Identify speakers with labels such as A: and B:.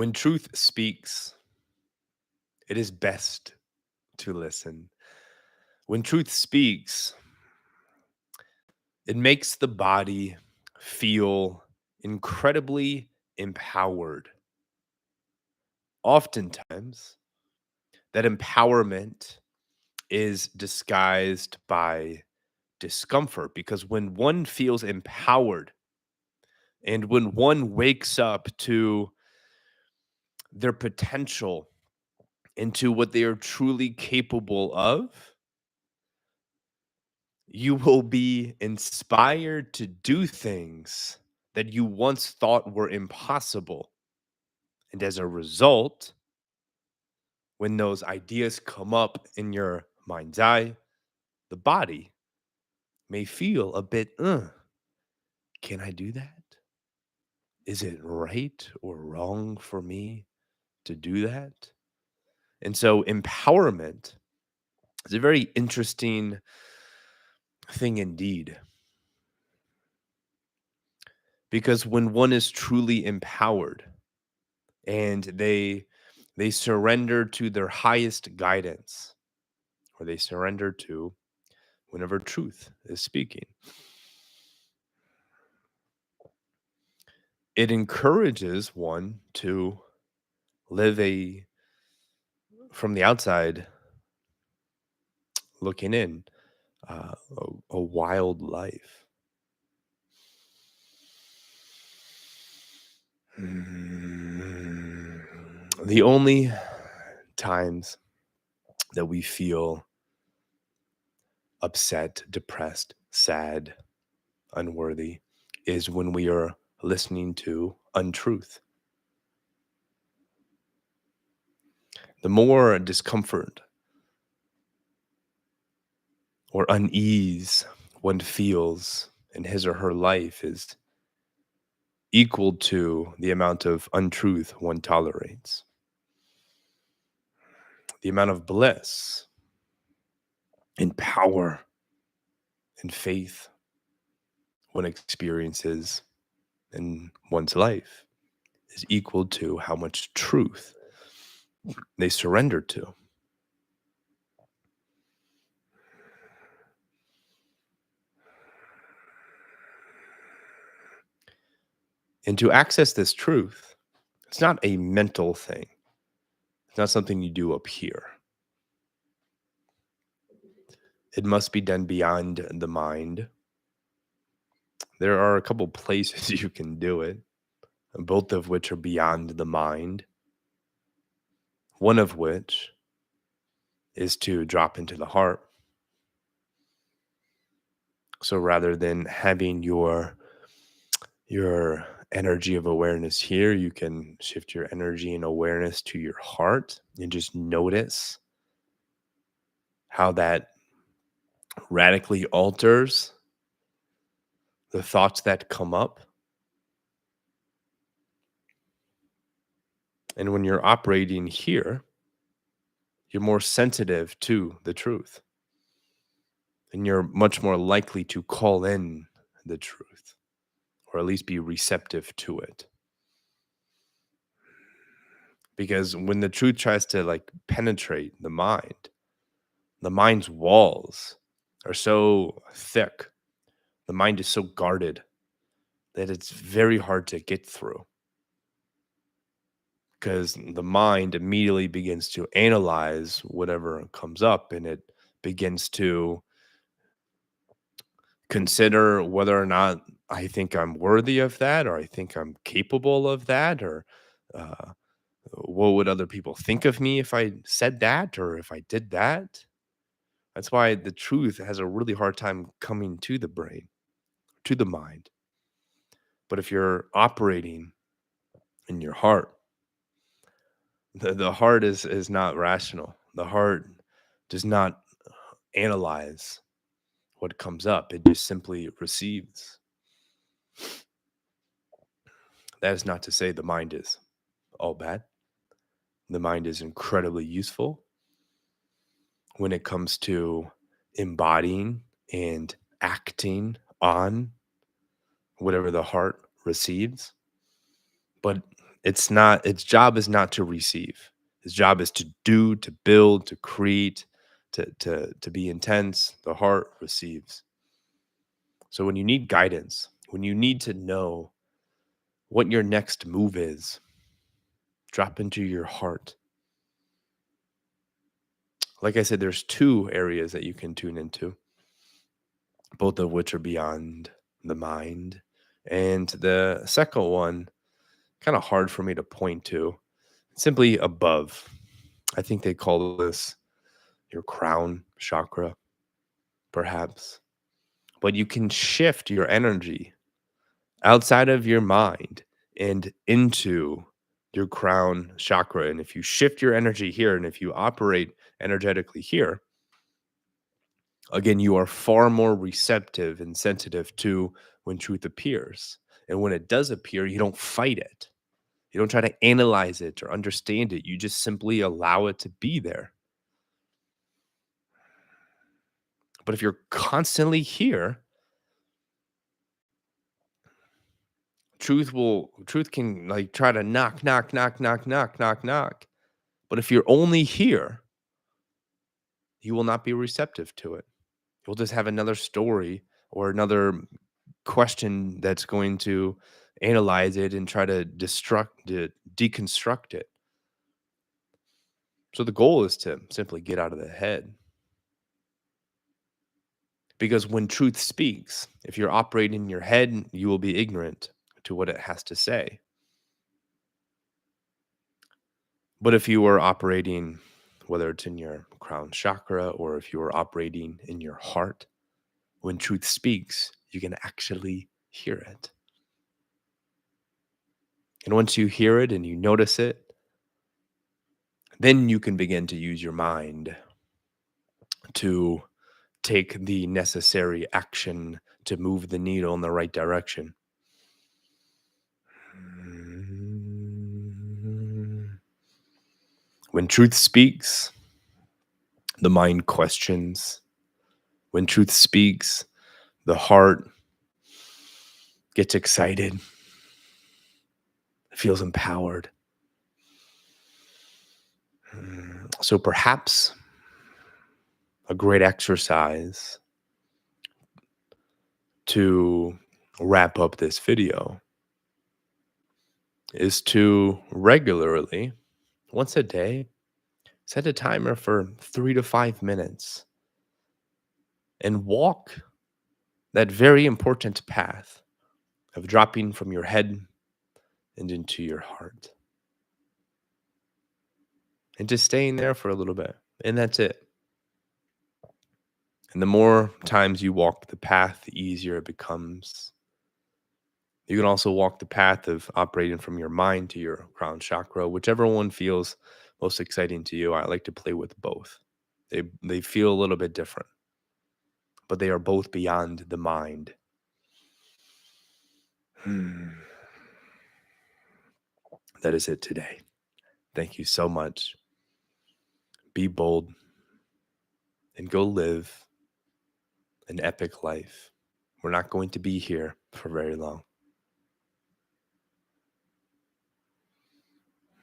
A: When truth speaks, it is best to listen. When truth speaks, it makes the body feel incredibly empowered. Oftentimes, that empowerment is disguised by discomfort because when one feels empowered and when one wakes up to their potential into what they are truly capable of, you will be inspired to do things that you once thought were impossible. And as a result, when those ideas come up in your mind's eye, the body may feel a bit, can I do that? Is it right or wrong for me to do that? And so, empowerment is a very interesting thing indeed, because when one is truly empowered and they surrender to their highest guidance, or they surrender to whenever truth is speaking, it encourages one to live a, from the outside looking in, a wild life. Mm. The only times that we feel upset, depressed, sad, unworthy is when we are listening to untruth. The more discomfort or unease one feels in his or her life is equal to the amount of untruth one tolerates. The amount of bliss and power and faith one experiences in one's life is equal to how much truth they surrender to. And to access this truth, it's not a mental thing. It's not something you do up here. It must be done beyond the mind. There are a couple places you can do it, both of which are beyond the mind. One of which is to drop into the heart. So rather than having your energy of awareness here, you can shift your energy and awareness to your heart and just notice how that radically alters the thoughts that come up. And when you're operating here, you're more sensitive to the truth and you're much more likely to call in the truth or at least be receptive to it. Because when the truth tries to like penetrate the mind's walls are so thick, the mind is so guarded that it's very hard to get through because the mind immediately begins to analyze whatever comes up and it begins to consider whether or not I think I'm worthy of that or I think I'm capable of that or uh, what would other people think of me if I said that or if I did that. That's why the truth has a really hard time coming to the brain, to the mind. But if you're operating in your heart, the heart is not rational. The heart does not analyze what comes up. It just simply receives. That is not to say the mind is all bad. The mind is incredibly useful when it comes to embodying and acting on whatever the heart receives. But Its job is not to receive. Its job is to do, to build, to create, to be intense. The heart receives. So when you need guidance, when you need to know what your next move is, drop into your heart. Like I said, there's two areas that you can tune into, both of which are beyond the mind. And the second one, kind of hard for me to point to, simply above. I think they call this your crown chakra, perhaps. But you can shift your energy outside of your mind and into your crown chakra. And if you shift your energy here and if you operate energetically here, again, you are far more receptive and sensitive to when truth appears. And when it does appear, you don't fight it. You don't try to analyze it or understand it. You just simply allow it to be there. But if you're constantly here, truth can like try to knock, knock, knock, knock, knock, knock, knock. But if you're only here, you will not be receptive to it. You'll just have another story or another question that's going to analyze it and try to deconstruct it. So the goal is to simply get out of the head. Because when truth speaks, if you're operating in your head, you will be ignorant to what it has to say. But if you are operating, whether it's in your crown chakra or if you are operating in your heart, when truth speaks, you can actually hear it. And once you hear it and you notice it, then you can begin to use your mind to take the necessary action to move the needle in the right direction. When truth speaks, the mind questions. When truth speaks, the heart gets excited, feels empowered. So perhaps a great exercise to wrap up this video is to regularly, once a day, set a timer for 3 to 5 minutes and walk that very important path of dropping from your head and into your heart and just staying there for a little bit. And that's it. And the more times you walk the path, the easier it becomes. You can also walk the path of operating from your mind to your crown chakra, whichever one feels most exciting to you. I like to play with both. They feel a little bit different, but they are both beyond the mind. That is it today. Thank you so much. Be bold and go live an epic life. We're not going to be here for very long.